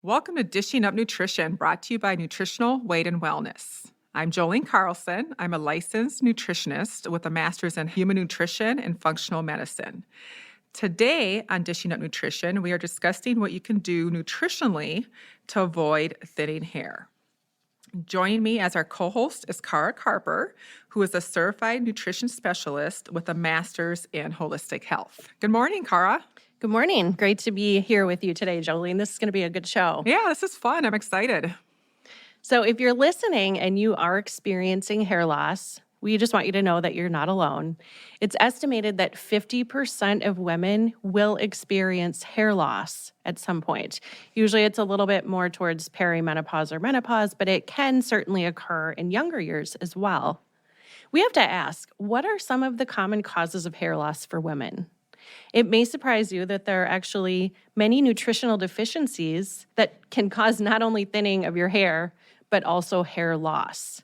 Welcome to Dishing Up Nutrition, brought to you by Nutritional Weight and Wellness. I'm Jolene Carlson. I'm a licensed nutritionist with a master's in human nutrition and functional medicine. Today on Dishing Up Nutrition, we are discussing what you can do nutritionally to avoid thinning hair. Joining me as our co-host is Cara Carper, who is a certified nutrition specialist with a master's in holistic health. Good morning, Cara. Good morning. Great to be here with you today, Jolene. This is going to be a good show. Yeah, this is fun. I'm excited. So if you're listening and you are experiencing hair loss, we just want you to know that you're not alone. It's estimated that 50% of women will experience hair loss at some point. Usually it's a little bit more towards perimenopause or menopause, but it can certainly occur in younger years as well. We have to ask, what are some of the common causes of hair loss for women? It may surprise you that there are actually many nutritional deficiencies that can cause not only thinning of your hair, but also hair loss.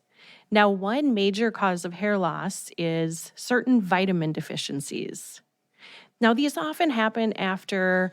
Now, one major cause of hair loss is certain vitamin deficiencies. Now, these often happen after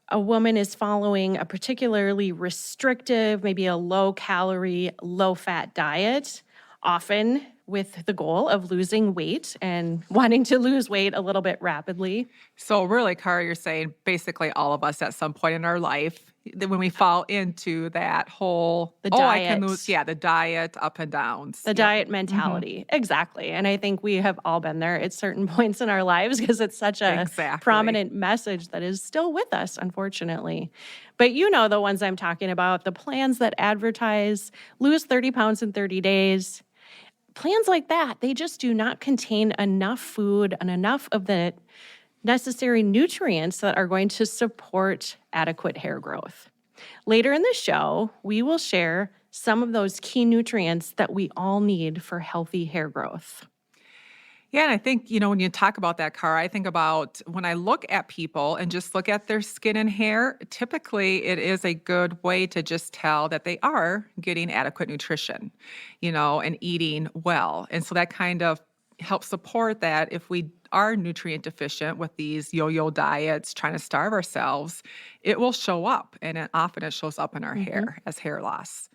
a woman is following a particularly restrictive, maybe a low-calorie, low-fat diet, often with the goal of losing weight and wanting to lose weight a little bit rapidly. So really, Cara, you're saying basically all of us at some point in our life, that when we fall into that whole, The I can diet. lose, the diet, up and downs. The diet mentality. Exactly. And I think we have all been there at certain points in our lives because it's such a Exactly. prominent message that is still with us, unfortunately. But you know the ones I'm talking about, the plans that advertise lose 30 pounds in 30 days. Plans like that, they just do not contain enough food and enough of the necessary nutrients that are going to support adequate hair growth. Later in the show, we will share some of those key nutrients that we all need for healthy hair growth. Yeah, and I think, when you talk about that, Cara, I think about when I look at people and just look at their skin and hair, typically it is a good way to just tell that they are getting adequate nutrition, and eating well. And so that kind of helps support that if we are nutrient deficient with these yo-yo diets, trying to starve ourselves, it will show up. And often it shows up in our hair as hair loss.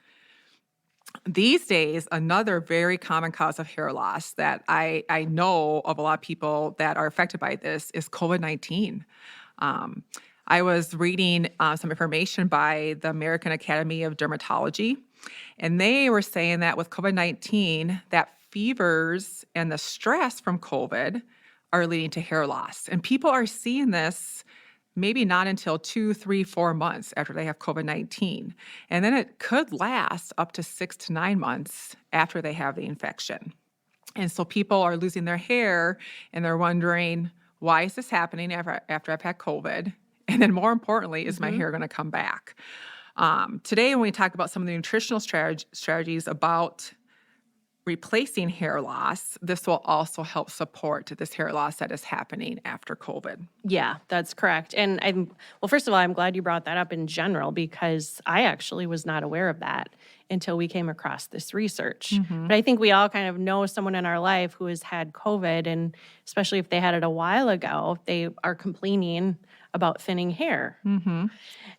These days, another very common cause of hair loss that I know of a lot of people that are affected by this is COVID-19. I was reading some information by the American Academy of Dermatology, and they were saying that with COVID-19, that fevers and the stress from COVID are leading to hair loss. And people are seeing this maybe not until 2, 3, 4 months after they have COVID-19. And then it could last up to 6 to 9 months after they have the infection. And so people are losing their hair and they're wondering, why is this happening after I've had COVID? And then more importantly, is my hair going to come back? Today, when we talk about some of the nutritional strategies about replacing hair loss, this will also help support this hair loss that is happening after COVID. Yeah, that's correct. And first of all, I'm glad you brought that up in general because I actually was not aware of that until we came across this research. But I think we all kind of know someone in our life who has had COVID, and especially if they had it a while ago, they are complaining about thinning hair.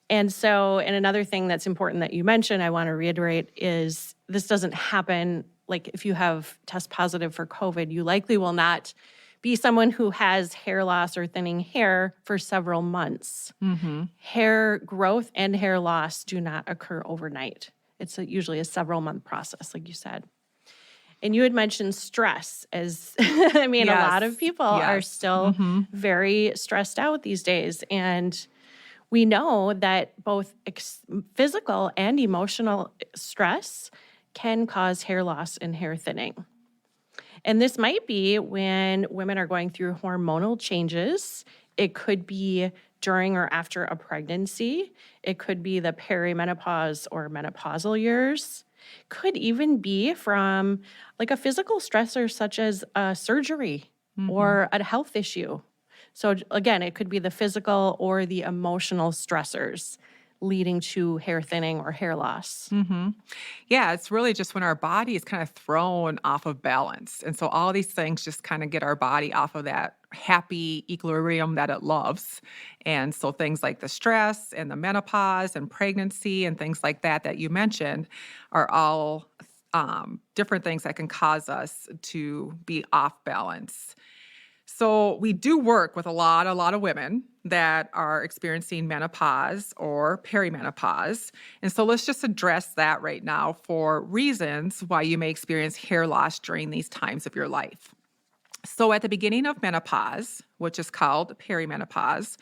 And so, and another thing that's important that you mentioned, I want to reiterate, is this doesn't happen. Like if you have test positive for COVID, you likely will not be someone who has hair loss or thinning hair for several months. Hair growth and hair loss do not occur overnight. It's usually a several month process, like you said. And you had mentioned stress as, a lot of people are still very stressed out these days. And we know that both physical and emotional stress can cause hair loss and hair thinning. And this might be when women are going through hormonal changes. It could be during or after a pregnancy. It could be the perimenopause or menopausal years. Could even be from like a physical stressor such as a surgery or a health issue. So again, it could be the physical or the emotional stressors leading to hair thinning or hair loss. Yeah, it's really just when our body is kind of thrown off of balance. And so all these things just kind of get our body off of that happy equilibrium that it loves. And so things like the stress and the menopause and pregnancy and things like that that you mentioned are all different things that can cause us to be off balance. So we do work with a lot of women that are experiencing menopause or perimenopause. And so let's just address that right now for reasons why you may experience hair loss during these times of your life. So at the beginning of menopause, which is called perimenopause,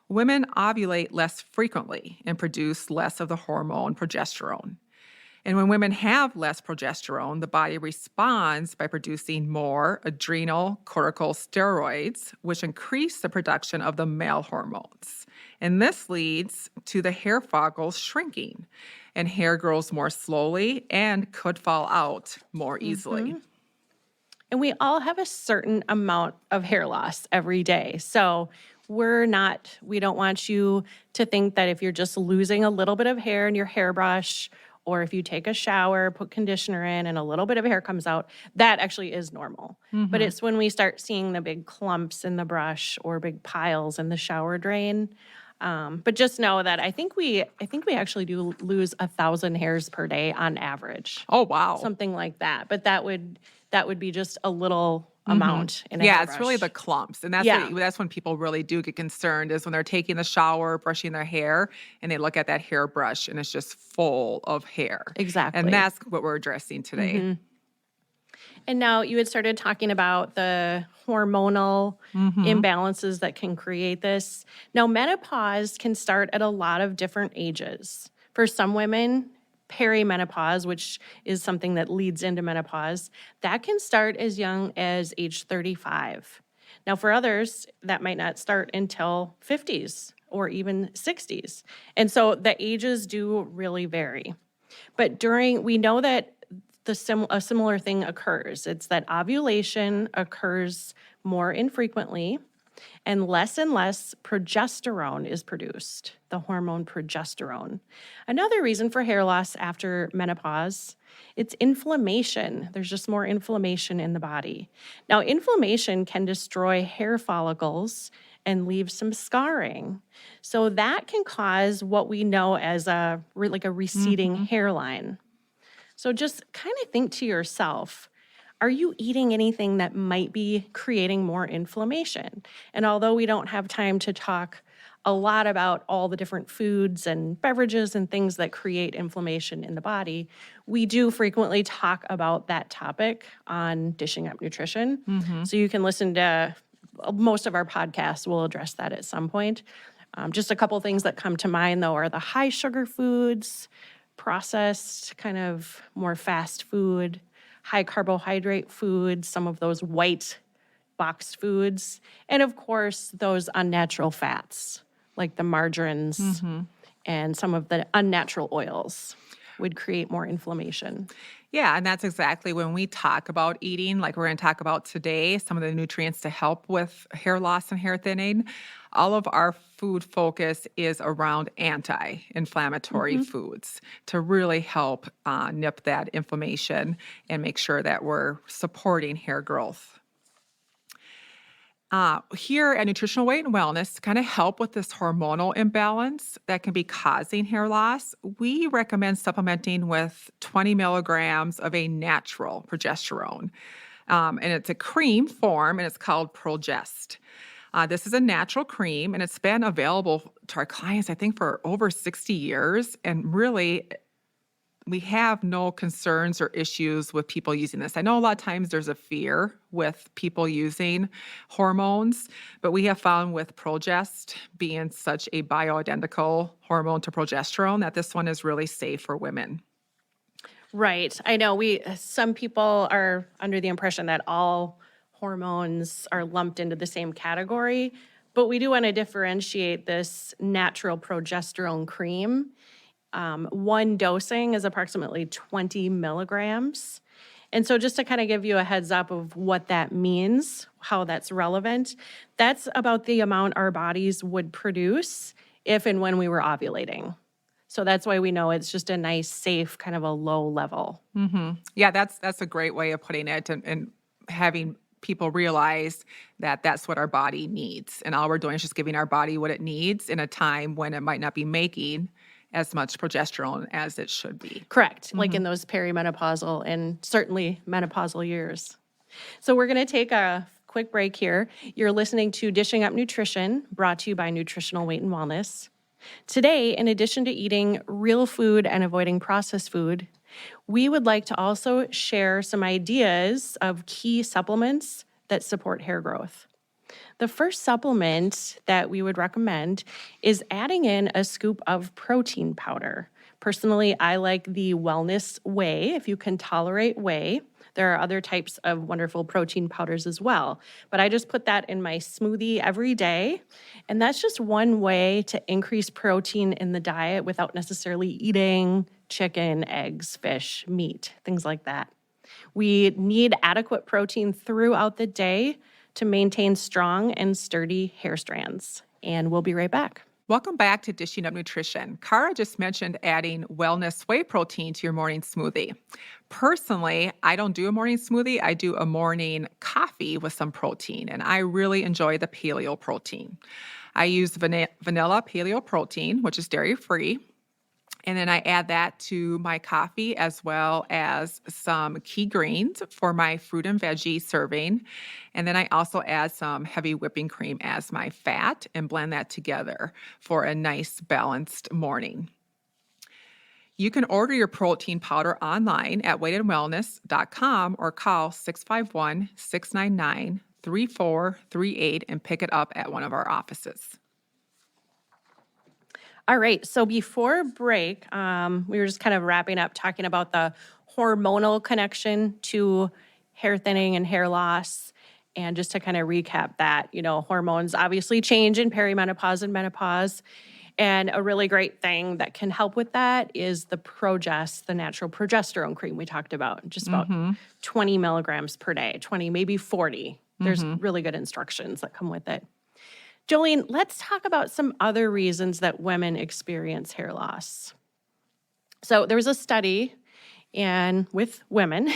women ovulate less frequently and produce less of the hormone progesterone. And when women have less progesterone, the body responds by producing more adrenal corticosteroids, which increase the production of the male hormones. And this leads to the hair follicles shrinking, and hair grows more slowly and could fall out more easily. And we all have a certain amount of hair loss every day. So we don't want you to think that if you're just losing a little bit of hair in your hairbrush, or if you take a shower, put conditioner in, and a little bit of hair comes out, that actually is normal. But it's when we start seeing the big clumps in the brush or big piles in the shower drain. But just know that I think we actually do lose 1,000 hairs per day on average, Oh, wow. something like that. But that would be just a little amount in a Yeah, it's really hairbrush. the clumps. And Yeah. that's when people really do get concerned is when they're taking the shower, brushing their hair, and they look at that hairbrush and it's just full of hair. Exactly. And that's what we're addressing today. And now you had started talking about the hormonal imbalances that can create this. Now, menopause can start at a lot of different ages. For some women, perimenopause, which is something that leads into menopause, that can start as young as age 35. Now, for others, that might not start until 50s or even 60s. And so the ages do really vary. But we know that a similar thing occurs. It's that ovulation occurs more infrequently and less progesterone is produced, the hormone progesterone. Another reason for hair loss after menopause, it's inflammation. There's just more inflammation in the body. Now, inflammation can destroy hair follicles and leave some scarring. So that can cause what we know as a receding hairline. So just kind of think to yourself, are you eating anything that might be creating more inflammation? And although we don't have time to talk a lot about all the different foods and beverages and things that create inflammation in the body, we do frequently talk about that topic on Dishing Up Nutrition. So you can listen to most of our podcasts will address that at some point. Just a couple things that come to mind, though, are the high sugar foods, processed, kind of more fast food, high carbohydrate foods, some of those white boxed foods, and of course, those unnatural fats like the margarines and some of the unnatural oils would create more inflammation. Yeah, and that's exactly when we talk about eating, like we're going to talk about today, some of the nutrients to help with hair loss and hair thinning. All of our food focus is around anti-inflammatory foods to really help nip that inflammation and make sure that we're supporting hair growth. Here at Nutritional Weight and Wellness, to kind of help with this hormonal imbalance that can be causing hair loss, we recommend supplementing with 20 milligrams of a natural progesterone. And it's a cream form, and it's called Progest. This is a natural cream, and it's been available to our clients, I think, for over 60 years. And really, we have no concerns or issues with people using this. I know a lot of times there's a fear with people using hormones, but we have found with Progest being such a bioidentical hormone to progesterone that this one is really safe for women. Right. I know some people are under the impression that all hormones are lumped into the same category, but we do want to differentiate this natural progesterone cream. One dosing is approximately 20 milligrams. And so just to kind of give you a heads up of what that means, how that's relevant, that's about the amount our bodies would produce if and when we were ovulating. So that's why we know it's just a nice, safe, kind of a low level. Yeah, that's a great way of putting it, and having people realize that that's what our body needs, and all we're doing is just giving our body what it needs in a time when it might not be making as much progesterone as it should be. Correct, like in those perimenopausal and certainly menopausal years. So we're going to take a quick break here. You're listening to Dishing Up Nutrition, brought to you by Nutritional Weight and Wellness. Today, in addition to eating real food and avoiding processed food, we would like to also share some ideas of key supplements that support hair growth. The first supplement that we would recommend is adding in a scoop of protein powder. Personally, I like the Wellness Whey, if you can tolerate whey. There are other types of wonderful protein powders as well, but I just put that in my smoothie every day. And that's just one way to increase protein in the diet without necessarily eating chicken, eggs, fish, meat, things like that. We need adequate protein throughout the day to maintain strong and sturdy hair strands. And we'll be right back. Welcome back to Dishing Up Nutrition. Cara just mentioned adding wellness whey protein to your morning smoothie. Personally, I don't do a morning smoothie. I do a morning coffee with some protein, and I really enjoy the paleo protein. I use vanilla paleo protein, which is dairy-free, and then I add that to my coffee as well as some key greens for my fruit and veggie serving. And then I also add some heavy whipping cream as my fat and blend that together for a nice balanced morning. You can order your protein powder online at weightandwellness.com or call 651-699-3438 and pick it up at one of our offices. All right, so before break, we were just kind of wrapping up talking about the hormonal connection to hair thinning and hair loss. And just to kind of recap that, hormones obviously change in perimenopause and menopause. And a really great thing that can help with that is the the natural progesterone cream we talked about, just about 20 milligrams per day, 20, maybe 40. There's really good instructions that come with it. Jolene, let's talk about some other reasons that women experience hair loss. So there was a study with women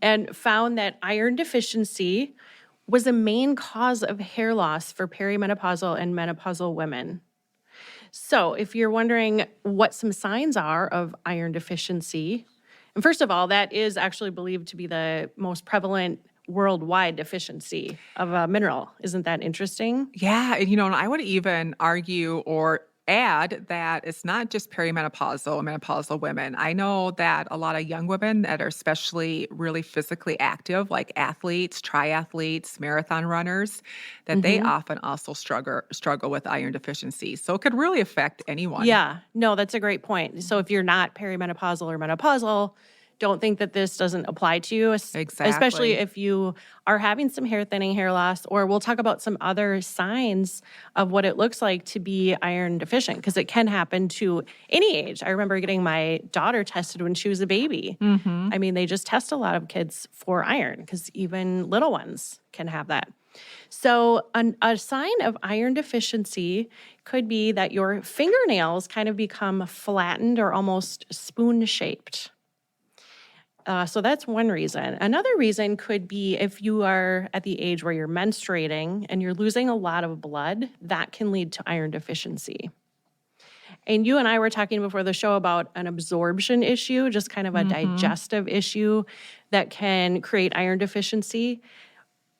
and found that iron deficiency was a main cause of hair loss for perimenopausal and menopausal women. So if you're wondering what some signs are of iron deficiency, and first of all, that is actually believed to be the most prevalent worldwide deficiency of a mineral. Isn't that interesting? Yeah, and I would even argue or add that it's not just perimenopausal and menopausal women. I know that a lot of young women that are especially really physically active, like athletes, triathletes, marathon runners, that they often also struggle with iron deficiency. So it could really affect anyone. Yeah, no, that's a great point. So if you're not perimenopausal or menopausal, don't think that this doesn't apply to you, especially if you are having some hair thinning, hair loss, or we'll talk about some other signs of what it looks like to be iron deficient, because it can happen to any age. I remember getting my daughter tested when she was a baby. I mean, they just test a lot of kids for iron because even little ones can have that. So a sign of iron deficiency could be that your fingernails kind of become flattened or almost spoon-shaped. So that's one reason. Another reason could be if you are at the age where you're menstruating and you're losing a lot of blood, that can lead to iron deficiency. And you and I were talking before the show about an absorption issue, just kind of a digestive issue that can create iron deficiency.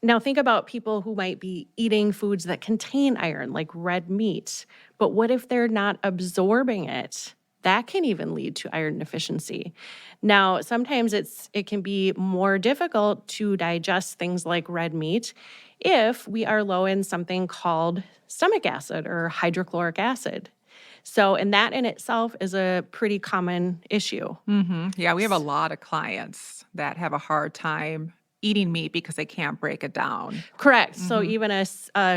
Now think about people who might be eating foods that contain iron, like red meat. But what if they're not absorbing it? That can even lead to iron deficiency. Now, sometimes it can be more difficult to digest things like red meat if we are low in something called stomach acid or hydrochloric acid. So, and that in itself is a pretty common issue. Yeah, we have a lot of clients that have a hard time eating meat because they can't break it down. Correct. So even a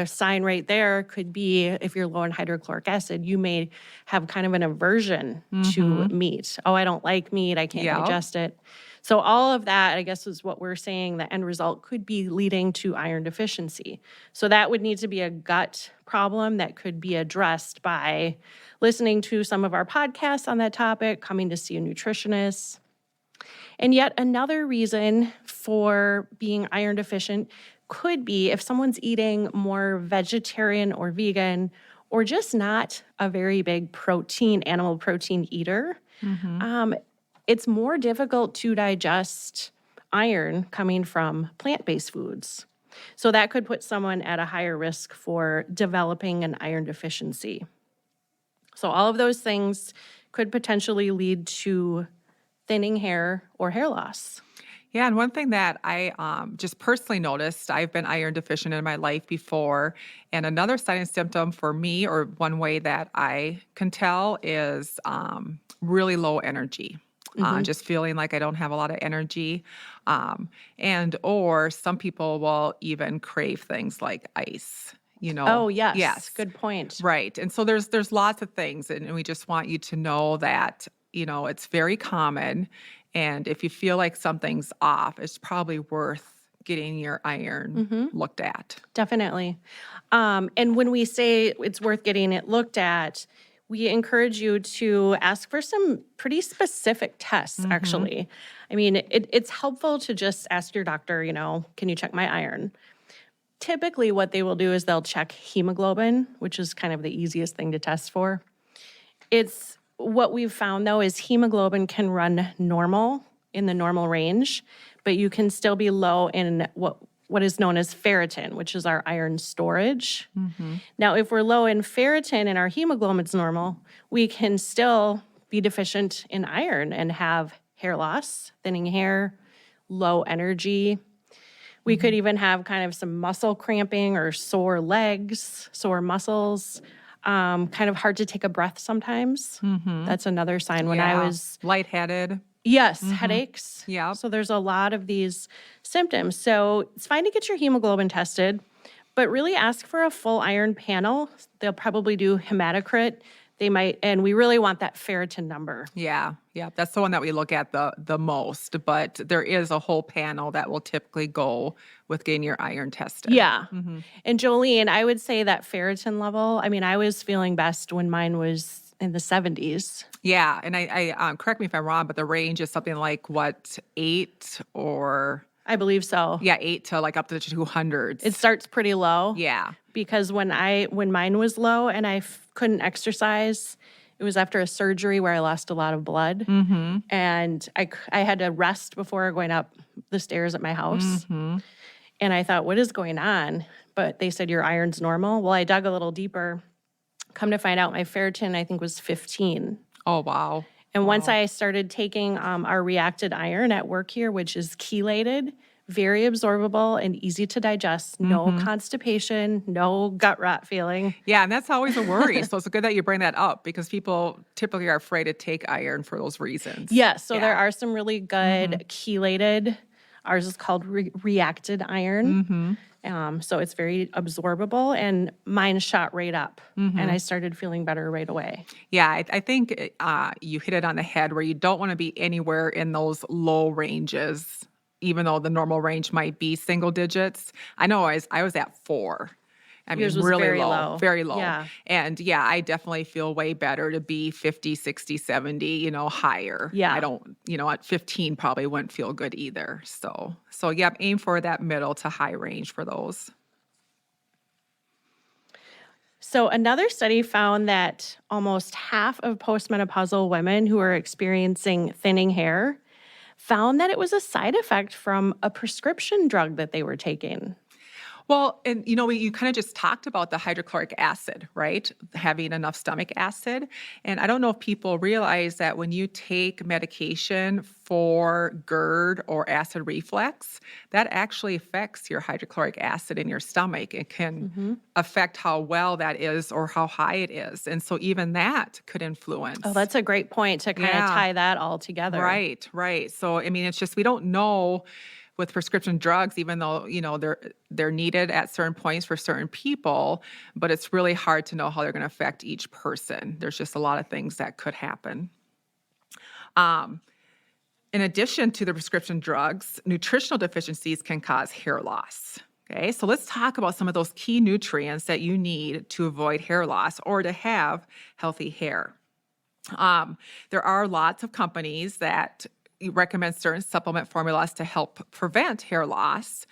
sign right there could be if you're low in hydrochloric acid, you may have kind of an aversion to meat. Oh, I don't like meat. I can't digest it. So all of that, I guess, is what we're saying the end result could be leading to iron deficiency. So that would need to be a gut problem that could be addressed by listening to some of our podcasts on that topic, coming to see a nutritionist. And yet another reason for being iron deficient could be if someone's eating more vegetarian or vegan or just not a very big animal protein eater. It's more difficult to digest iron coming from plant-based foods. So that could put someone at a higher risk for developing an iron deficiency. So all of those things could potentially lead to thinning hair or hair loss. Yeah, and one thing that I just personally noticed, I've been iron deficient in my life before, and another sign and symptom for me, or one way that I can tell, is really low energy. Just feeling like I don't have a lot of energy, and or some people will even crave things like ice. Oh, yes. Yes, Good point. right. And so there's lots of things, and we just want you to know that it's very common. And if you feel like something's off, it's probably worth getting your iron looked at. Definitely. And when we say it's worth getting it looked at, we encourage you to ask for some pretty specific tests, actually. I mean, it's helpful to just ask your doctor, can you check my iron? Typically, what they will do is they'll check hemoglobin, which is kind of the easiest thing to test for. It's what we've found, though, is hemoglobin can run normal in the normal range, but you can still be low in what is known as ferritin, which is our iron storage. Now, if we're low in ferritin and our hemoglobin's normal, we can still be deficient in iron and have hair loss, thinning hair, low energy. We could even have kind of some muscle cramping or sore legs, sore muscles, kind of hard to take a breath sometimes. That's another sign. When I was lightheaded. Yes, headaches. Yeah. So there's a lot of these symptoms. So it's fine to get your hemoglobin tested, but really ask for a full iron panel. They'll probably do hematocrit. They might, and we really want that ferritin number. Yeah, that's the one that we look at the most. But there is a whole panel that will typically go with getting your iron tested. Yeah. And Jolene, I would say that ferritin level, I mean, I was feeling best when mine was in the 70s. Yeah, and I correct me if I'm wrong, but the range is something like what, 8 or I believe so. 8 to like up to the 200s. It starts pretty low. Yeah. Because when mine was low and I couldn't exercise, it was after a surgery where I lost a lot of blood. And I had to rest before going up the stairs at my house. And I thought, what is going on? But they said your iron's normal. Well, I dug a little deeper. Come to find out, my ferritin, I think, was 15. Oh, wow. And once I started taking our reacted iron at work here, which is chelated, very absorbable and easy to digest, no constipation, no gut rot feeling. Yeah, and that's always a worry. So it's good that you bring that up because people typically are afraid to take iron for those reasons. Yes, so there are some really good chelated. Ours is called reacted iron. So it's very absorbable, and mine shot right up, and I started feeling better right away. Yeah, I think you hit it on the head where you don't want to be anywhere in those low ranges, even though the normal range might be single digits. I know I was at 4. I mean, Yours was really very low, low. very low. Yeah. And yeah, I definitely feel way better to be 50, 60, 70, higher. Yeah. I don't, at 15 probably wouldn't feel good either. So yeah, aim for that middle to high range for those. So another study found that almost half of postmenopausal women who are experiencing thinning hair found that it was a side effect from a prescription drug that they were taking. Well, and you kind of just talked about the hydrochloric acid, right? Having enough stomach acid. And I don't know if people realize that when you take medication for GERD or acid reflux, that actually affects your hydrochloric acid in your stomach. It can affect how well that is or how high it is. And so even that could influence. Oh, that's a great point to kind of tie that all together. Right. So, I mean, it's just we don't know with prescription drugs, even though, they're needed at certain points for certain people, but it's really hard to know how they're going to affect each person. There's just a lot of things that could happen. In addition to the prescription drugs, nutritional deficiencies can cause hair loss. Okay, so let's talk about some of those key nutrients that you need to avoid hair loss or to have healthy hair. There are lots of companies that recommend certain supplement formulas to help prevent hair loss.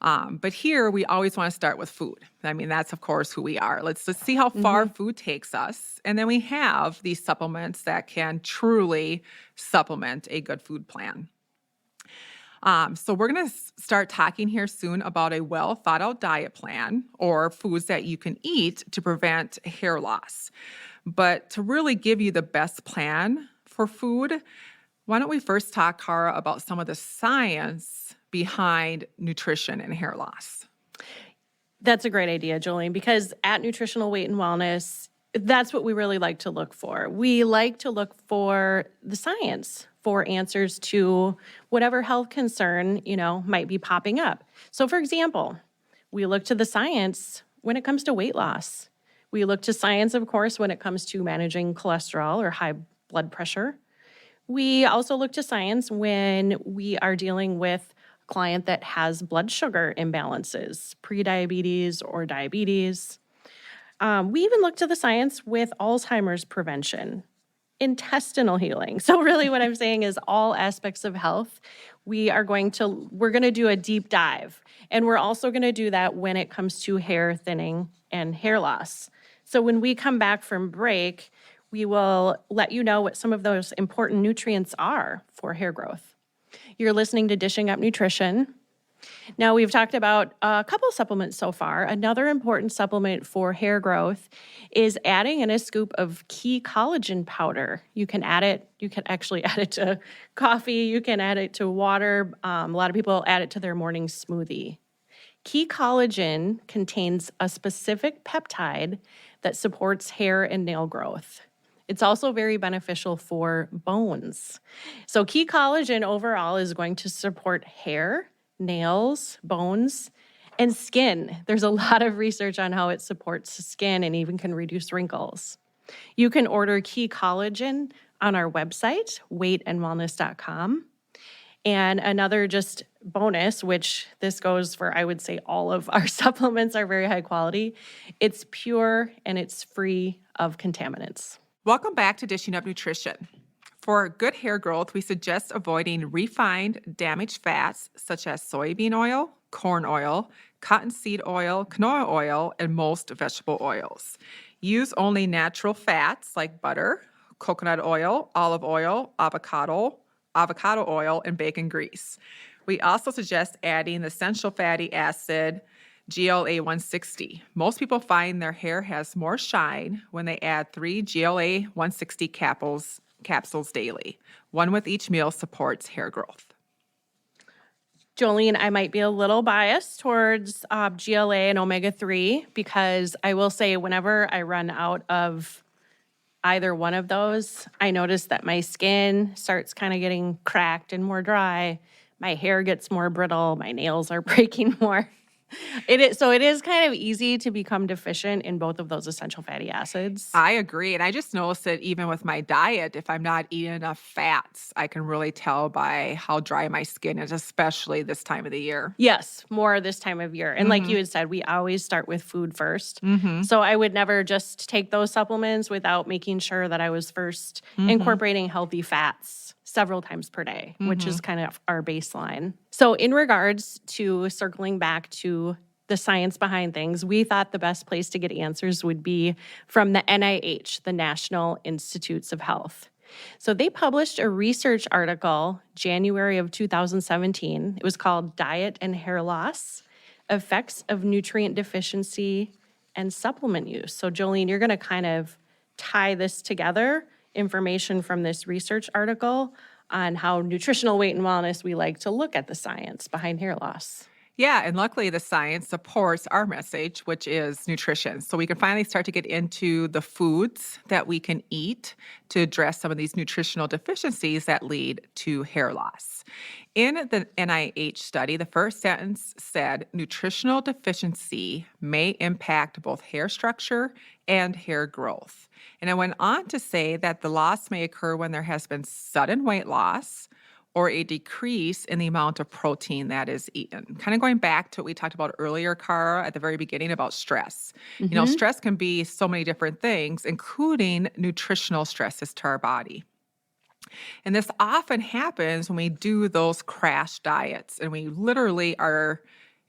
But here we always want to start with food. I mean, that's of course who we are. Let's see how far Mhm. food takes us. And then we have these supplements that can truly supplement a good food plan. So we're going to start talking here soon about a well thought out diet plan or foods that you can eat to prevent hair loss. But to really give you the best plan for food, why don't we first talk, Cara, about some of the science behind nutrition and hair loss? That's a great idea, Jolene, because at Nutritional Weight and Wellness, that's what we really like to look for. We like to look for the science for answers to whatever health concern, might be popping up. So for example, we look to the science when it comes to weight loss. We look to science, of course, when it comes to managing cholesterol or high blood pressure. We also look to science when we are dealing with a client that has blood sugar imbalances, prediabetes or diabetes. We even look to the science with Alzheimer's prevention, intestinal healing. So really what I'm saying is all aspects of health, we're going to do a deep dive. And we're also going to do that when it comes to hair thinning and hair loss. So when we come back from break, we will let you know what some of those important nutrients are for hair growth. You're listening to Dishing Up Nutrition. Now, we've talked about a couple supplements so far. Another important supplement for hair growth is adding in a scoop of key collagen powder. You can actually add it to coffee. You can add it to water. A lot of people add it to their morning smoothie. Key collagen contains a specific peptide that supports hair and nail growth. It's also very beneficial for bones. So key collagen overall is going to support hair, nails, bones, and skin. There's a lot of research on how it supports skin and even can reduce wrinkles. You can order key collagen on our website, weightandwellness.com. And another just bonus, which this goes for, I would say all of our supplements are very high quality. It's pure and it's free of contaminants. Welcome back to Dishing Up Nutrition. For good hair growth, we suggest avoiding refined, damaged fats such as soybean oil, corn oil, cottonseed oil, canola oil, and most vegetable oils. Use only natural fats like butter, coconut oil, olive oil, avocado oil, and bacon grease. We also suggest adding the essential fatty acid GLA 160. Most people find their hair has more shine when they add 3 GLA 160 capsules daily. One with each meal supports hair growth. Jolene, I might be a little biased towards GLA and omega-3 because I will say whenever I run out of either one of those, I notice that my skin starts kind of getting cracked and more dry. My hair gets more brittle. My nails are breaking more. It is kind of easy to become deficient in both of those essential fatty acids. I agree. And I just noticed that even with my diet, if I'm not eating enough fats, I can really tell by how dry my skin is, especially this time of the year. Yes, more this time of year. And like you had said, we always start with food first. Mm-hmm. So I would never just take those supplements without making sure that I was first incorporating healthy fats several times per day, which is kind of our baseline. So in regards to circling back to the science behind things, we thought the best place to get answers would be from the NIH, the National Institutes of Health. So they published a research article January of 2017. It was called Diet and Hair Loss, Effects of Nutrient Deficiency and Supplement Use. So Jolene, you're going to kind of tie this together, information from this research article on how nutritional weight and wellness, we like to look at the science behind hair loss. Yeah, and luckily the science supports our message, which is nutrition. So we can finally start to get into the foods that we can eat to address some of these nutritional deficiencies that lead to hair loss. In the NIH study, the first sentence said, nutritional deficiency may impact both hair structure and hair growth. And it went on to say that the loss may occur when there has been sudden weight loss, or a decrease in the amount of protein that is eaten. Kind of going back to what we talked about earlier, Cara, at the very beginning about stress. Mm-hmm. Stress can be so many different things, including nutritional stresses to our body. And this often happens when we do those crash diets and we literally are,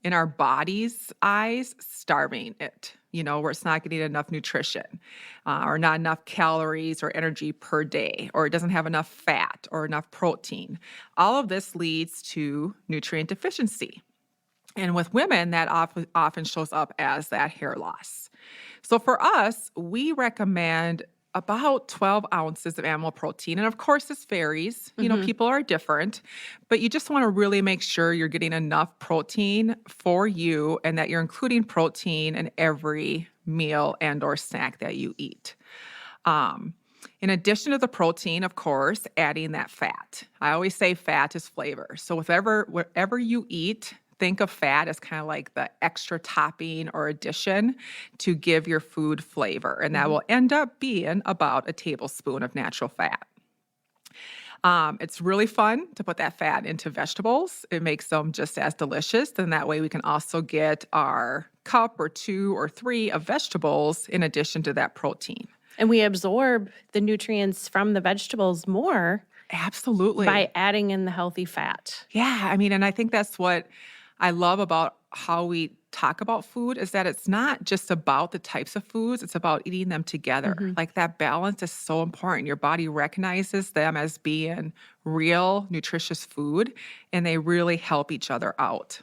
in our body's eyes, starving it, where it's not getting enough nutrition or not enough calories or energy per day, or it doesn't have enough fat or enough protein. All of this leads to nutrient deficiency. And with women, that often shows up as that hair loss. So for us, we recommend about 12 ounces of animal protein. And of course, this varies. People are different, but you just want to really make sure you're getting enough protein for you and that you're including protein in every meal and or snack that you eat. In addition to the protein, of course, adding that fat. I always say fat is flavor. So whatever you eat, think of fat as kind of like the extra topping or addition to give your food flavor. And that will end up being about a tablespoon of natural fat. It's really fun to put that fat into vegetables. It makes them just as delicious. And that way we can also get our cup or 2 or 3 of vegetables in addition to that protein. And we absorb the nutrients from the vegetables more. Absolutely. By adding in the healthy fat. Yeah. And I think that's what I love about how we talk about food is that it's not just about the types of foods, it's about eating them together. Like that balance is so important. Your body recognizes them as being real, nutritious food, and they really help each other out.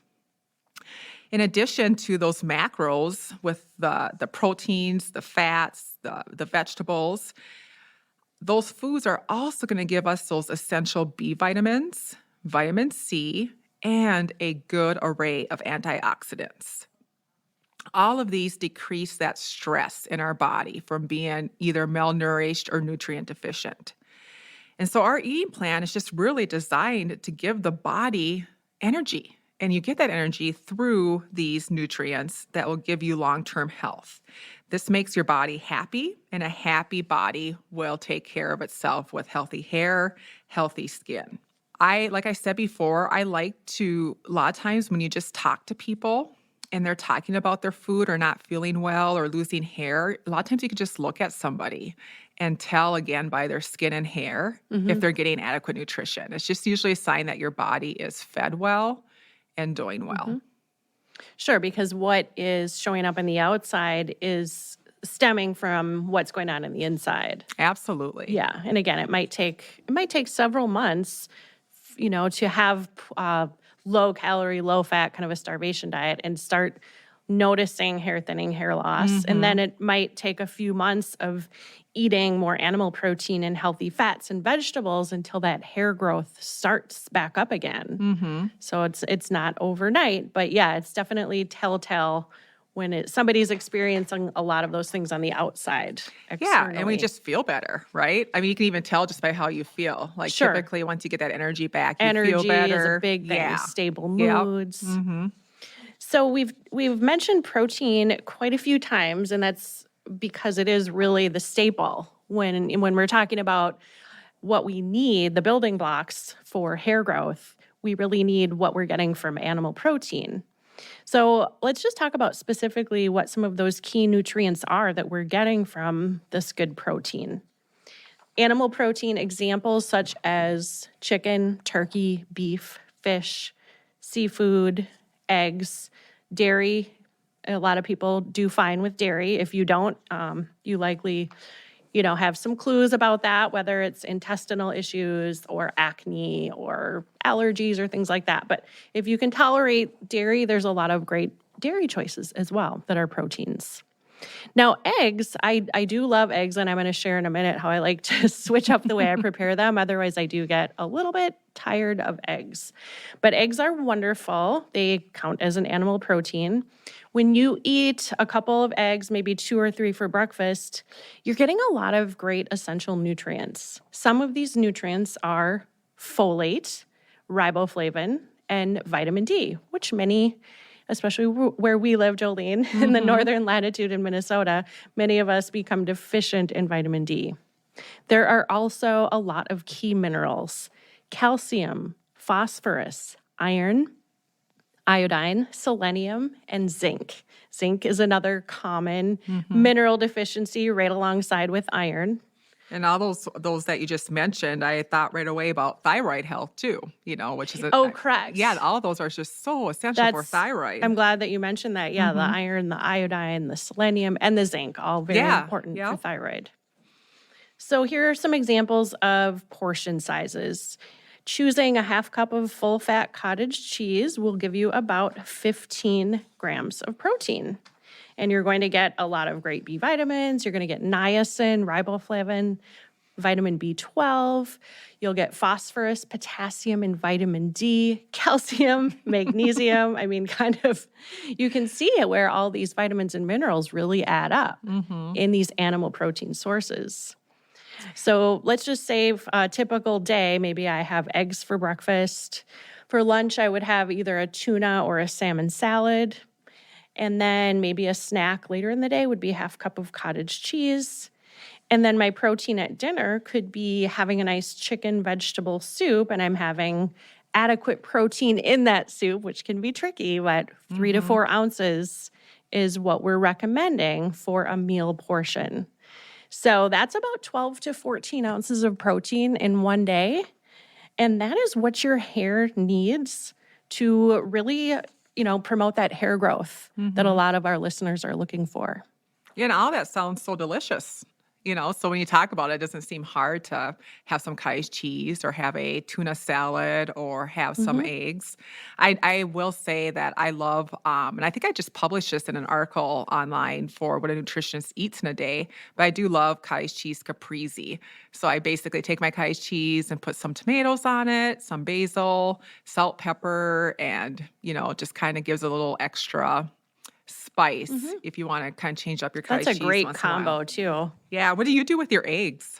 In addition to those macros with the proteins, the fats, the vegetables, those foods are also going to give us those essential B vitamins, vitamin C, and a good array of antioxidants. All of these decrease that stress in our body from being either malnourished or nutrient deficient. And so our eating plan is just really designed to give the body energy. And you get that energy through these nutrients that will give you long-term health. This makes your body happy, and a happy body will take care of itself with healthy hair, healthy skin. Like I said before, I like to, a lot of times when you just talk to people and they're talking about their food or not feeling well or losing hair, a lot of times you can just look at somebody and tell again by their skin and hair if they're getting adequate nutrition. It's just usually a sign that your body is fed well and doing well. Sure, because what is showing up on the outside is stemming from what's going on in the inside. Absolutely. Yeah, and again, it might take several months, to have low calorie, low fat kind of a starvation diet and start noticing hair thinning, hair loss. And then it might take a few months of eating more animal protein and healthy fats and vegetables until that hair growth starts back up again. So it's not overnight, but yeah, it's definitely telltale when somebody's experiencing a lot of those things on the outside. Yeah, and we just feel better, right? You can even tell just by how you feel. Like typically once you get that energy back, you feel better. Energy is a big thing, stable moods. So we've mentioned protein quite a few times, and that's because it is really the staple when we're talking about what we need, the building blocks for hair growth. We really need what we're getting from animal protein. So let's just talk about specifically what some of those key nutrients are that we're getting from this good protein. Animal protein examples such as chicken, turkey, beef, fish, seafood, eggs, dairy. A lot of people do fine with dairy. If you don't, you likely have some clues about that, whether it's intestinal issues or acne or allergies or things like that. But if you can tolerate dairy, there's a lot of great dairy choices as well that are proteins. Now, eggs, I do love eggs, and I'm going to share in a minute how I like to switch up the way I prepare them. Otherwise, I do get a little bit tired of eggs. But eggs are wonderful. They count as an animal protein. When you eat a couple of eggs, maybe 2 or 3 for breakfast, you're getting a lot of great essential nutrients. Some of these nutrients are folate, riboflavin, and vitamin D, which many, especially where we live, Jolene, in the northern latitude in Minnesota, many of us become deficient in vitamin D. There are also a lot of key minerals. calcium, phosphorus, iron, iodine, selenium, and zinc. Zinc is another common mineral deficiency right alongside with iron. And all those that you just mentioned, I thought right away about thyroid health too, which is Oh, correct. yeah, all of those are just so essential for thyroid. I'm glad that you mentioned that. Yeah, the iron, the iodine, the selenium, and the zinc, all very important for thyroid. So here are some examples of portion sizes. Choosing a half cup of full-fat cottage cheese will give you about 15 grams of protein. And you're going to get a lot of great B vitamins. You're going to get niacin, riboflavin, vitamin B12. You'll get phosphorus, potassium, and vitamin D, calcium, magnesium. I mean, you can see where all these vitamins and minerals really add up in these animal protein sources. So let's just say a typical day, maybe I have eggs for breakfast. For lunch, I would have either a tuna or a salmon salad. And then maybe a snack later in the day would be a half cup of cottage cheese. And then my protein at dinner could be having a nice chicken vegetable soup, and I'm having adequate protein in that soup, which can be tricky, but 3 to 4 ounces is what we're recommending for a meal portion. So that's about 12 to 14 ounces of protein in one day. And that is what your hair needs to really promote that hair growth that a lot of our listeners are looking for. Yeah, and all that sounds so delicious. So when you talk about it, it doesn't seem hard to have some cottage cheese or have a tuna salad or have some eggs. I will say that I love, and I think I just published this in an article online for what a nutritionist eats in a day, but I do love cottage cheese caprese. So I basically take my cottage cheese and put some tomatoes on it, some basil, salt, pepper, and, just kind of gives a little extra spice if you want to kind of change up your cottage cheese. That's a great combo too. Yeah. What do you do with your eggs?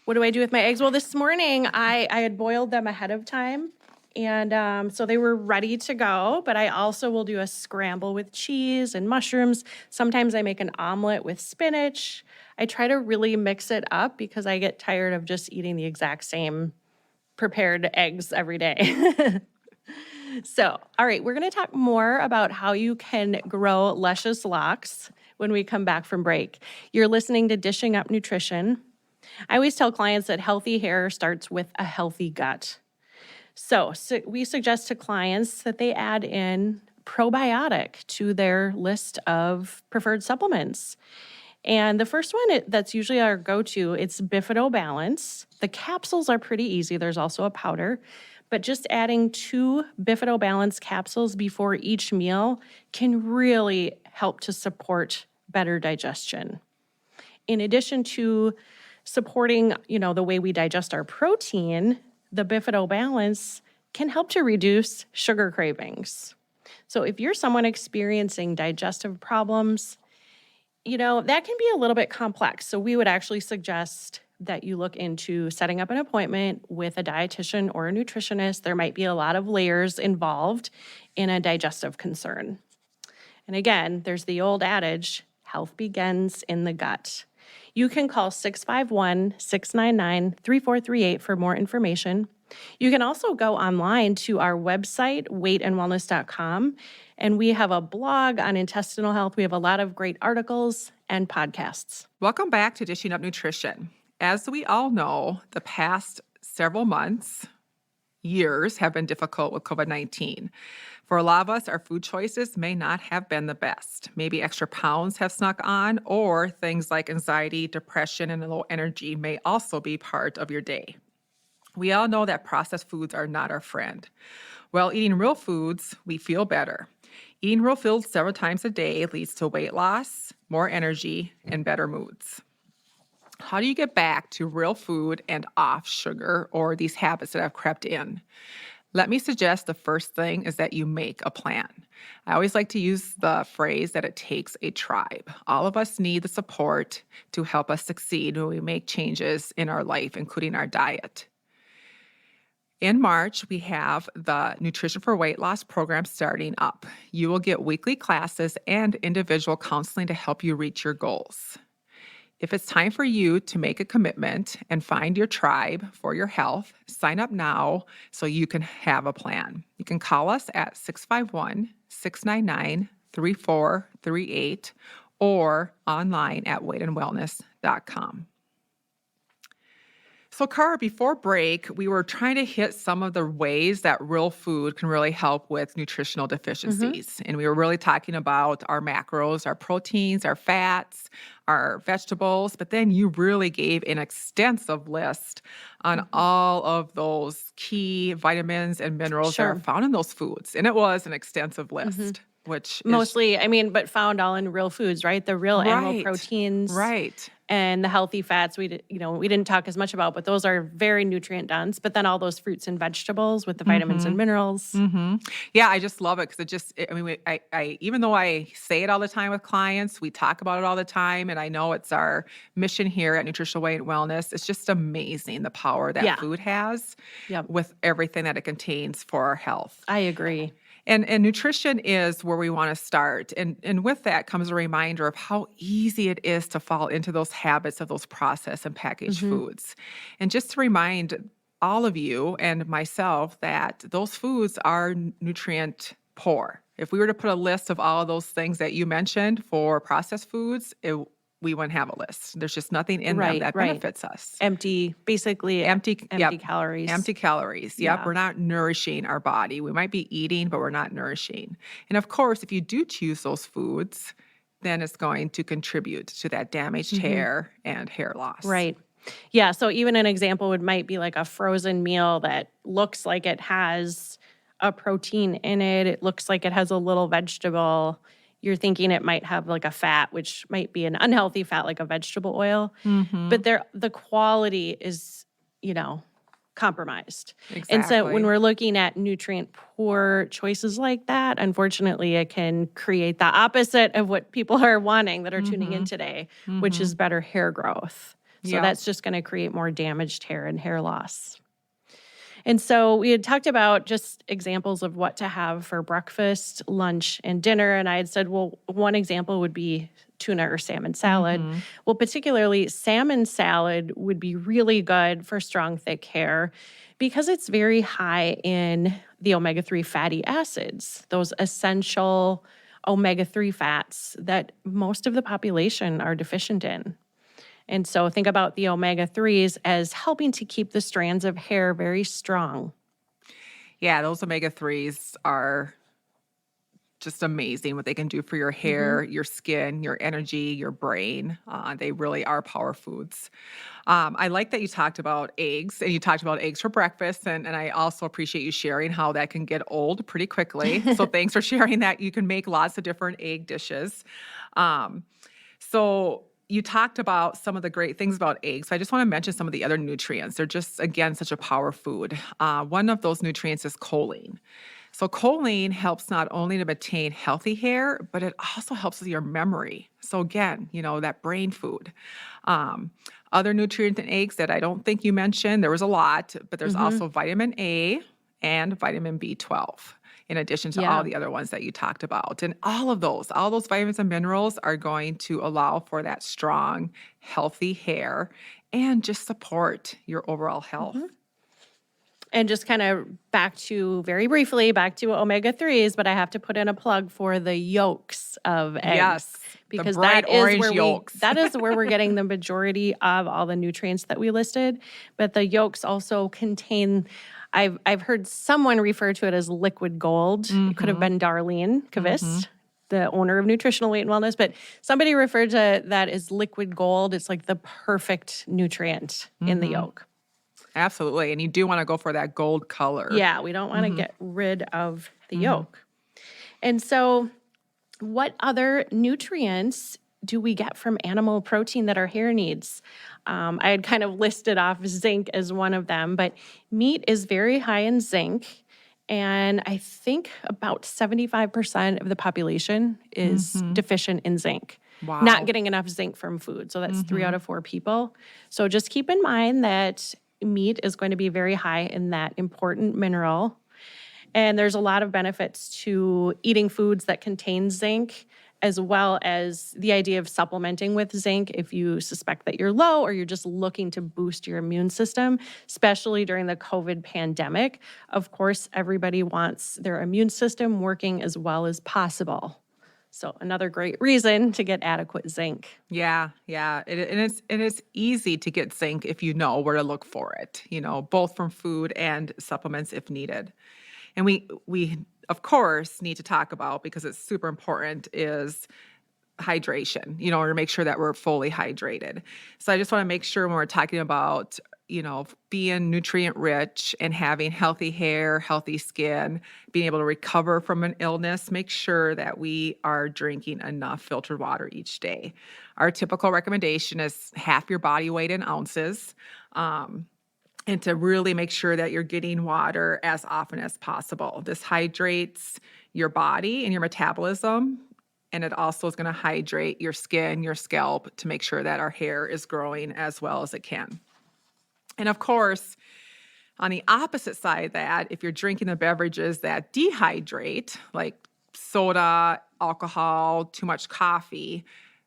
What do I do with my eggs? Well, this morning I had boiled them ahead of time, and so they were ready to go, but I also will do a scramble with cheese and mushrooms. Sometimes I make an omelet with spinach. I try to really mix it up because I get tired of just eating the exact same prepared eggs every day. So, all right, we're going to talk more about how you can grow luscious locks when we come back from break. You're listening to Dishing Up Nutrition. I always tell clients that healthy hair starts with a healthy gut. So we suggest to clients that they add in probiotic to their list of preferred supplements. And the first one that's usually our go-to, it's Bifido Balance. The capsules are pretty easy. There's also a powder. But just adding 2 Bifido Balance capsules before each meal can really help to support better digestion. In addition to supporting, the way we digest our protein, the Bifido Balance can help to reduce sugar cravings. So if you're someone experiencing digestive problems, that can be a little bit complex. So we would actually suggest that you look into setting up an appointment with a dietitian or a nutritionist. There might be a lot of layers involved in a digestive concern. And again, there's the old adage, health begins in the gut. You can call 651-699-3438 for more information. You can also go online to our website, weightandwellness.com, and we have a blog on intestinal health. We have a lot of great articles and podcasts. Welcome back to Dishing Up Nutrition. As we all know, the past several months, years have been difficult with COVID-19. For a lot of us, our food choices may not have been the best. Maybe extra pounds have snuck on, or things like anxiety, depression, and low energy may also be part of your day. We all know that processed foods are not our friend. While eating real foods, we feel better. Eating real foods several times a day leads to weight loss, more energy, and better moods. How do you get back to real food and off sugar or these habits that have crept in? Let me suggest the first thing is that you make a plan. I always like to use the phrase that it takes a tribe. All of us need the support to help us succeed when we make changes in our life, including our diet. In March, we have the Nutrition for Weight Loss program starting up. You will get weekly classes and individual counseling to help you reach your goals. If it's time for you to make a commitment and find your tribe for your health, sign up now so you can have a plan. You can call us at 651-699-3438 or online at weightandwellness.com. So, Cara, before break, we were trying to hit some of the ways that real food can really help with nutritional Mm-hmm. deficiencies. And we were really talking about our macros, our proteins, our fats, our vegetables. But then you really gave an extensive list on Mm-hmm. all of those key vitamins and minerals that are Sure. found in those foods. And it was an extensive Mm-hmm. list, which is Mostly, I mean, but found all in real foods, right? The real animal right, proteins right. and the healthy fats we didn't talk as much about, but those are very nutrient dense. But then all those fruits and vegetables with the vitamins and Mhm. minerals. Mhm. Yeah, I just love it because I mean, I even though I say it all the time with clients, we talk about it all the time, and I know it's our mission here at Nutritional Weight and Wellness. It's just amazing the power that Yeah. food has Yep. with everything that it contains for our health. I agree. And nutrition is where we want to start. And with that comes a reminder of how easy it is to fall into those habits of those processed and packaged Mm-hmm. foods. And just to remind all of you and myself that those foods are nutrient poor. If we were to put a list of all of those things that you mentioned for processed foods, we wouldn't have a list. There's just nothing in them Right, that right. benefits us. Basically Empty, empty yep. calories. Empty calories. Yep. Yeah. We're not nourishing our body. We might be eating, but we're not nourishing. And of course, if you do choose those foods, then it's going to contribute to that damaged Mm-hmm. hair and hair loss. Right. Yeah. So even an example might be like a frozen meal that looks like it has a protein in it. It looks like it has a little vegetable. You're thinking it might have like a fat, which might be an unhealthy fat, like a vegetable oil. Mm-hmm. But the quality is, you know, compromised. And so when Exactly. we're looking at nutrient poor choices like that, unfortunately, it can create the opposite of what people are wanting that are tuning in Mm-hmm. today, which Mm-hmm. is better hair growth. So Yep. that's just going to create more damaged hair and hair loss. And so we had talked about just examples of what to have for breakfast, lunch, and dinner. And I had said, well, one example would be tuna or salmon salad. Mm-hmm. Well, particularly salmon salad would be really good for strong, thick hair because it's very high in the omega-3 fatty acids, those essential omega-3 fats that most of the population are deficient in. And so think about the omega-3s as helping to keep the strands of hair very strong. Yeah, those omega-3s are just amazing what they can do for your Mm-hmm. hair, your skin, your energy, your brain. They really are power foods. I like that you talked about eggs and you talked about eggs for breakfast. And I also appreciate you sharing how that can get old pretty quickly. So thanks for sharing that. You can make lots of different egg dishes. Um, so you talked about some of the great things about eggs. So I just want to mention some of the other nutrients. They're just, again, such a power food. One of those nutrients is choline. So choline helps not only to maintain healthy hair, but it also helps with your memory. So again, that brain food. Um, Other nutrients in eggs that I don't think you mentioned, there was a lot, but there's Mm-hmm. also vitamin A and vitamin B12, in addition to all Yeah. the other ones that you talked about. And all those vitamins and minerals are going to allow for that strong, healthy hair and just support your overall health. Mm-hmm. And just kind of very briefly, back to omega-3s, but I have to put in a plug for the yolks of eggs Yes, the because bright orange yolks. that is where we're getting the majority of all the nutrients that we listed. But the yolks also contain, I've heard someone refer to it as liquid gold. It could have Mhm, been Darlene mhm. Kvist, the owner of Nutritional Weight and Wellness, but somebody referred to that as liquid gold. It's like the perfect nutrient in the Mhm. yolk. Absolutely, and you do wanna go for that gold color. Yeah, we don't want to Mhm, get rid of the mhm. yolk. And so, what other nutrients do we get from animal protein that our hair needs? I had kind of listed off zinc as one of them, but meat is very high in zinc. And I think about 75% of the population is Mhm. deficient in zinc, not Wow. getting enough zinc from food. So that's 3 out Mhm. of 4 people. So just keep in mind that meat is going to be very high in that important mineral. And there's a lot of benefits to eating foods that contain zinc as well as the idea of supplementing with zinc if you suspect that you're low or you're just looking to boost your immune system, especially during the COVID pandemic. Of course, everybody wants their immune system working as well as possible. So another great reason to get adequate zinc. Yeah, yeah. And it's easy to get zinc if you know where to look for it, both from food and supplements if needed. And we of course need to talk about, because it's super important, is hydration, to make sure that we're fully hydrated. So I just want to make sure when we're talking about, being nutrient rich and having healthy hair, healthy skin, being able to recover from an illness, make sure that we are drinking enough filtered water each day. Our typical recommendation is half your body weight in ounces. And to really make sure that you're getting water as often as possible. This hydrates your body and your metabolism, and it also is going to hydrate your skin, your scalp, to make sure that our hair is growing as well as it can. And of course, on the opposite side of that, if you're drinking the beverages that dehydrate, like soda, alcohol, too much coffee,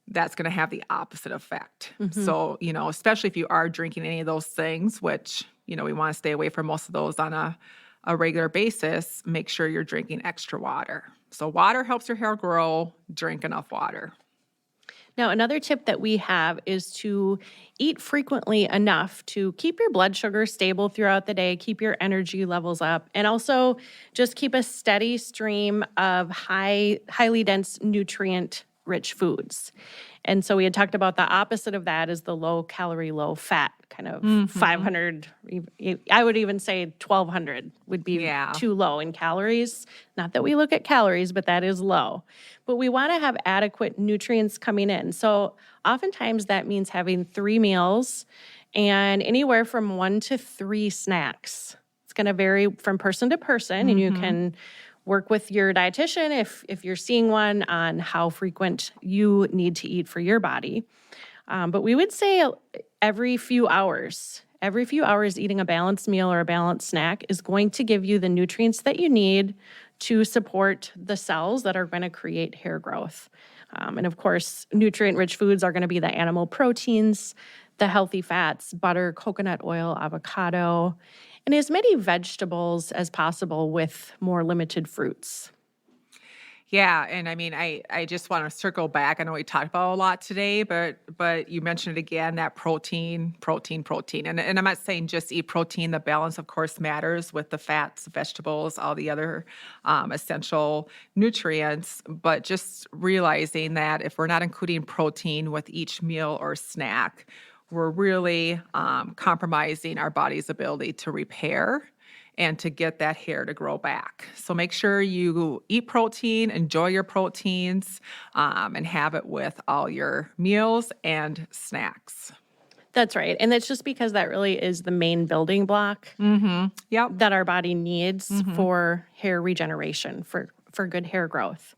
that's going to have the opposite effect. So, especially if you are drinking any of those things, which, we want to stay away from most of those on a regular basis, make sure you're drinking extra water. So water helps your hair grow. Drink enough water. Now, another tip that we have is to eat frequently enough to keep your blood sugar stable throughout the day, keep your energy levels up, and also just keep a steady stream of highly dense nutrient rich foods. And so we had talked about the opposite of that is the low calorie, low fat, kind of 500, I would even say 1200 would be too low in calories. Not that we look at calories, but that is low. But we want to have adequate nutrients coming in. So oftentimes that means having 3 meals and anywhere from 1 to 3 snacks. It's going to vary from person to person, and you can work with your dietitian if you're seeing one on how frequent you need to eat for your body. But we would say every few hours eating a balanced meal or a balanced snack is going to give you the nutrients that you need to support the cells that are going to create hair growth. And of course, nutrient-rich foods are going to be the animal proteins, the healthy fats, butter, coconut oil, avocado, and as many vegetables as possible with more limited fruits. Yeah, and I mean, I just want to circle back. I know we talked about a lot today, but you mentioned it again, that protein. And I'm not saying just eat protein. The balance, of course, matters with the fats, vegetables, all the other essential nutrients. But just realizing that if we're not including protein with each meal or snack, we're really compromising our body's ability to repair and to get that hair to grow back. So make sure you eat protein, enjoy your proteins, and have it with all your meals and snacks. That's right. And that's just because that really is the main building block that our body needs for hair regeneration, for good hair growth.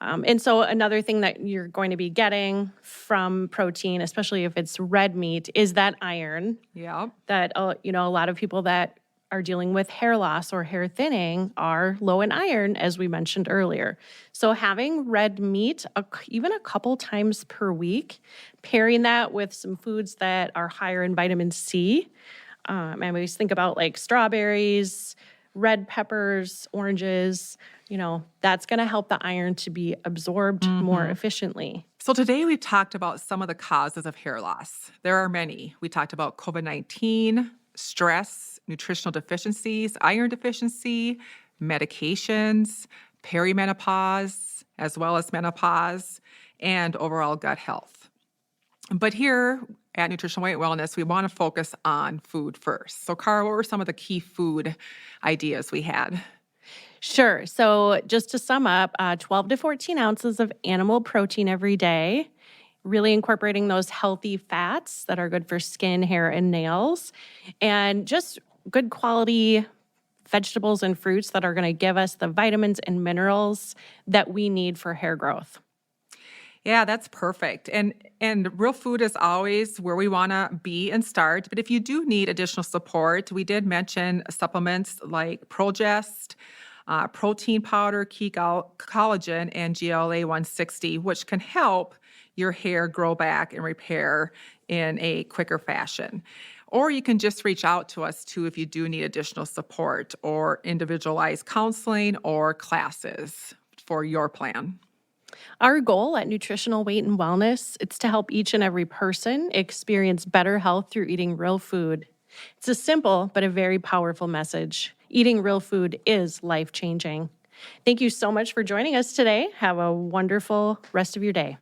And so another thing that you're going to be getting from protein, especially if it's red meat, is that iron. Yeah. That, a lot of people that are dealing with hair loss or hair thinning are low in iron, as we mentioned earlier. So having red meat even a couple times per week, pairing that with some foods that are higher in vitamin C. I always think about like strawberries, red peppers, oranges, that's going to help the iron to be absorbed more efficiently. So today we've talked about some of the causes of hair loss. There are many. We talked about COVID-19, stress, nutritional deficiencies, iron deficiency, medications, perimenopause, as well as menopause, and overall gut health. But here at Nutritional Weight Wellness, we want to focus on food first. So, Cara, what were some of the key food ideas we had? Sure. So just to sum up, 12 to 14 ounces of animal protein every day, really incorporating those healthy fats that are good for skin, hair, and nails, and just good quality vegetables and fruits that are going to give us the vitamins and minerals that we need for hair growth. Yeah, that's perfect. And real food is always where we want to be and start. But if you do need additional support, we did mention supplements like Progest, protein powder, collagen, and GLA 160, which can help your hair grow back and repair in a quicker fashion. Or you can just reach out to us too if you do need additional support or individualized counseling or classes for your plan. Our goal at Nutritional Weight and Wellness, it's to help each and every person experience better health through eating real food. It's a simple but a very powerful message. Eating real food is life-changing. Thank you so much for joining us today. Have a wonderful rest of your day.